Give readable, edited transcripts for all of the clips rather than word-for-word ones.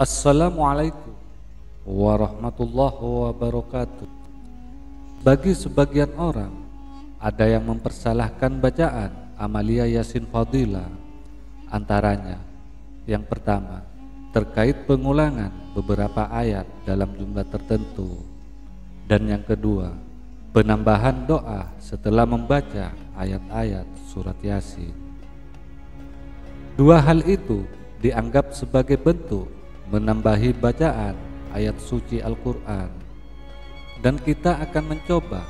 Assalamualaikum warahmatullahi wabarakatuh. Bagi sebagian orang, ada yang mempersalahkan bacaan Amalia Yasin Fadilah. Antaranya, yang pertama, terkait pengulangan beberapa ayat dalam jumlah tertentu. Dan yang kedua, penambahan doa setelah membaca ayat-ayat surat Yasin. Dua hal itu dianggap sebagai bentuk menambahi bacaan ayat suci Al-Quran, dan kita akan mencoba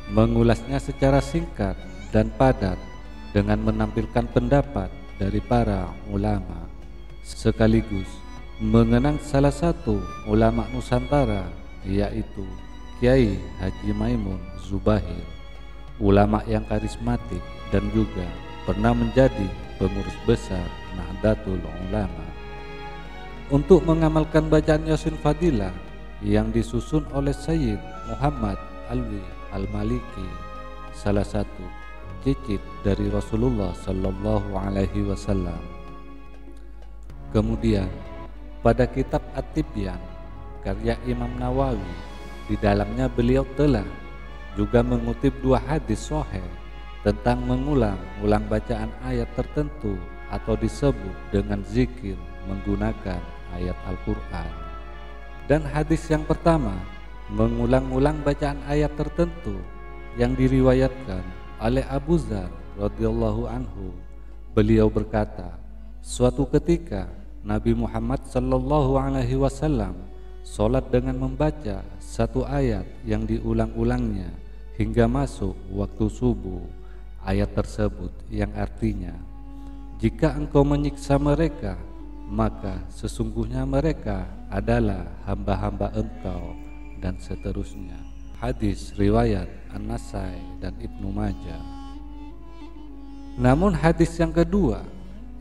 mengulasnya secara singkat dan padat dengan menampilkan pendapat dari para ulama, sekaligus mengenang salah satu ulama Nusantara, yaitu Kiai Haji Maimun Zubahir, ulama yang karismatik dan juga pernah menjadi pengurus besar Nahdlatul Ulama. Untuk mengamalkan bacaan Yasin Fadilah yang disusun oleh Sayyid Muhammad Alwi Al-Maliki, salah satu cicit dari Rasulullah Sallallahu Alaihi Wasallam. Kemudian pada kitab At-Tibyan karya Imam Nawawi, di dalamnya beliau telah juga mengutip dua hadis sahih tentang mengulang-ulang bacaan ayat tertentu atau disebut dengan zikir menggunakan ayat Al-Quran. Dan hadis yang pertama mengulang-ulang bacaan ayat tertentu yang diriwayatkan oleh Abu Dzar radhiyallahu anhu. Beliau berkata, suatu ketika Nabi Muhammad sallallahu alaihi wasallam sholat dengan membaca satu ayat yang diulang-ulangnya hingga masuk waktu subuh. Ayat tersebut yang artinya, jika engkau menyiksa mereka, maka sesungguhnya mereka adalah hamba-hamba engkau, dan seterusnya. Hadis riwayat An-Nasai dan Ibnu Majah. Namun hadis yang kedua,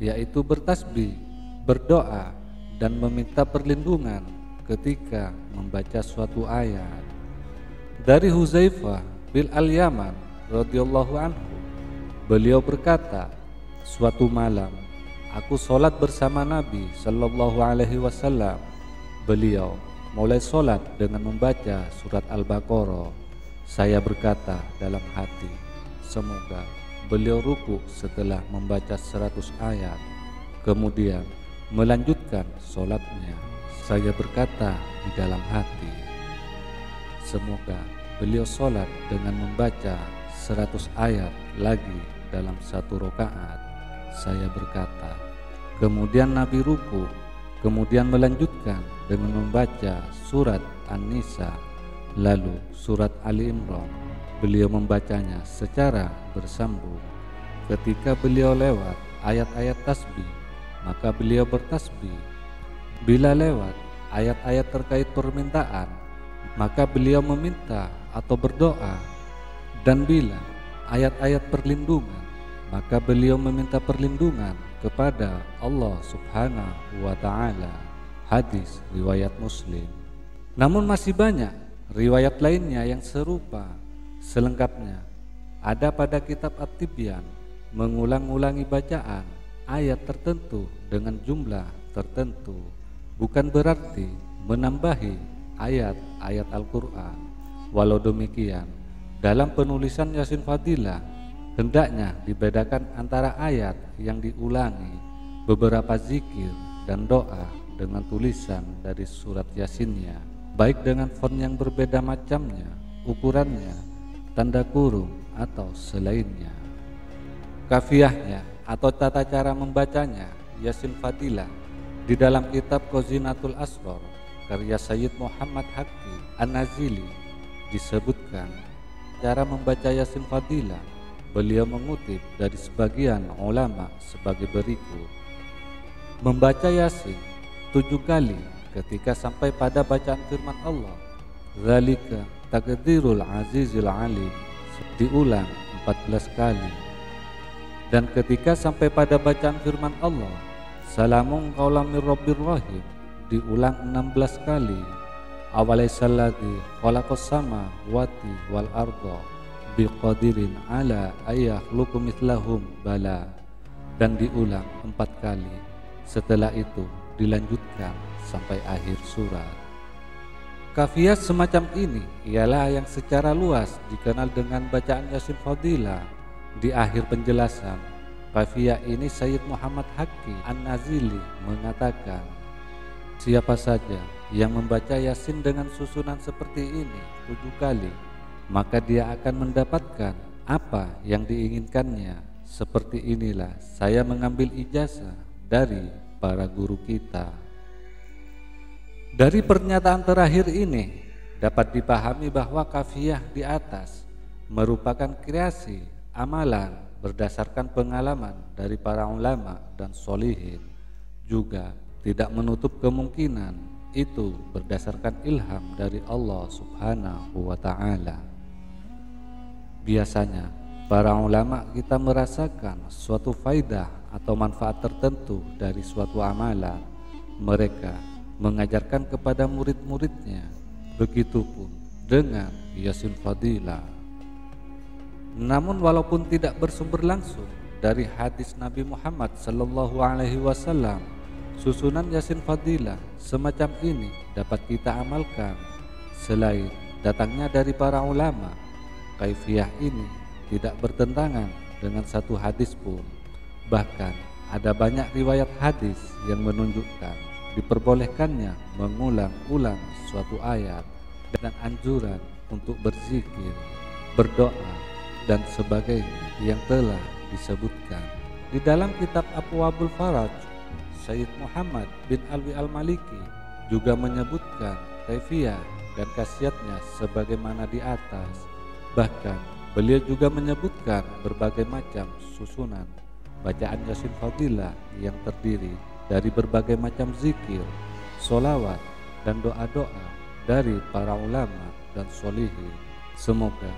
yaitu bertasbih, berdoa, dan meminta perlindungan ketika membaca suatu ayat, dari Huzaifah bin Al-Yaman radhiyallahu anhu, beliau berkata, suatu malam aku sholat bersama Nabi Sallallahu Alaihi Wasallam. Beliau mulai sholat dengan membaca surat Al-Baqarah. Saya berkata dalam hati, semoga beliau ruku setelah membaca 100 ayat. Kemudian melanjutkan sholatnya. Saya berkata di dalam hati, semoga beliau sholat dengan membaca 100 ayat lagi dalam satu rakaat. Saya berkata, kemudian Nabi ruku, kemudian melanjutkan dengan membaca surat An-Nisa, lalu surat Ali Imran. Beliau membacanya secara bersambung. Ketika beliau lewat ayat-ayat tasbih, maka beliau bertasbih. Bila lewat ayat-ayat terkait permintaan, maka beliau meminta atau berdoa. Dan bila ayat-ayat perlindungan, maka beliau meminta perlindungan kepada Allah Subhanahu wa Ta'ala. Hadis riwayat Muslim. Namun masih banyak riwayat lainnya yang serupa. Selengkapnya ada pada kitab At-Tibyan, mengulang-ulangi bacaan ayat tertentu dengan jumlah tertentu bukan berarti menambahi ayat-ayat Al-Quran. Walau demikian, dalam penulisan Yasin Fadilah hendaknya dibedakan antara ayat yang diulangi, beberapa zikir dan doa dengan tulisan dari surat Yasinnya, baik dengan font yang berbeda macamnya, ukurannya, tanda kurung atau selainnya. Kafiyahnya atau tata cara membacanya Yasin Fadilah di dalam kitab Khazinatul Asrar karya Sayyid Muhammad Haqqi An-Nazili disebutkan cara membaca Yasin Fadilah. Beliau mengutip dari sebagian ulama sebagai berikut. Membaca Yasin 7 kali ketika sampai pada bacaan firman Allah, Zalika Taqdirul Azizil Alim, diulang 14 kali. Dan ketika sampai pada bacaan firman Allah, Salamun qaulam mir rabbir rahim, diulang 16 kali. Awalaysalladzi khalaqas samawati wal arda biqadirin ala ayakhluqu mithlahum bala, dan diulang 4 kali. Setelah itu dilanjutkan sampai akhir surat. Kafiyah semacam ini ialah yang secara luas dikenal dengan bacaan Yasin Fadilah. Di akhir penjelasan kafiyah ini Sayyid Muhammad Haqqi An-Nazili mengatakan, siapa saja yang membaca Yasin dengan susunan seperti ini 7 kali, maka dia akan mendapatkan apa yang diinginkannya. Seperti inilah saya mengambil ijazah dari para guru kita. Dari pernyataan terakhir ini dapat dipahami bahwa kafiyah di atas merupakan kreasi amalan berdasarkan pengalaman dari para ulama dan sholihin, juga tidak menutup kemungkinan itu berdasarkan ilham dari Allah Subhanahu wa Ta'ala. Biasanya para ulama kita merasakan suatu faidah atau manfaat tertentu dari suatu amalan, mereka mengajarkan kepada murid-muridnya. Begitupun dengan Yasin Fadilah. Namun walaupun tidak bersumber langsung dari hadis Nabi Muhammad sallallahu alaihi wasallam, susunan Yasin Fadilah semacam ini dapat kita amalkan selain datangnya dari para ulama. Kaifiyah ini tidak bertentangan dengan satu hadis pun. Bahkan ada banyak riwayat hadis yang menunjukkan diperbolehkannya mengulang-ulang suatu ayat dan anjuran untuk berzikir, berdoa, dan sebagainya yang telah disebutkan. Di dalam kitab Abwaabul Faraj, Sayyid Muhammad bin Alwi Al-Maliki juga menyebutkan kaifiyah dan khasiatnya sebagaimana di atas. Bahkan beliau juga menyebutkan berbagai macam susunan bacaan Yasin Fadilah yang terdiri dari berbagai macam zikir, sholawat, dan doa-doa dari para ulama dan sholihin. Semoga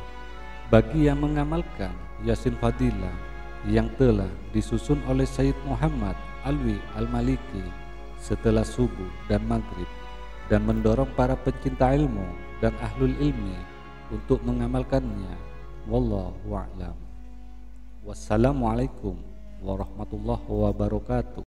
bagi yang mengamalkan Yasin Fadilah yang telah disusun oleh Sayyid Muhammad Alwi Al-Maliki setelah subuh dan maghrib, dan mendorong para pencinta ilmu dan ahlul ilmi untuk mengamalkannya. Wallahu a'lam. Wassalamualaikum warahmatullahi wabarakatuh.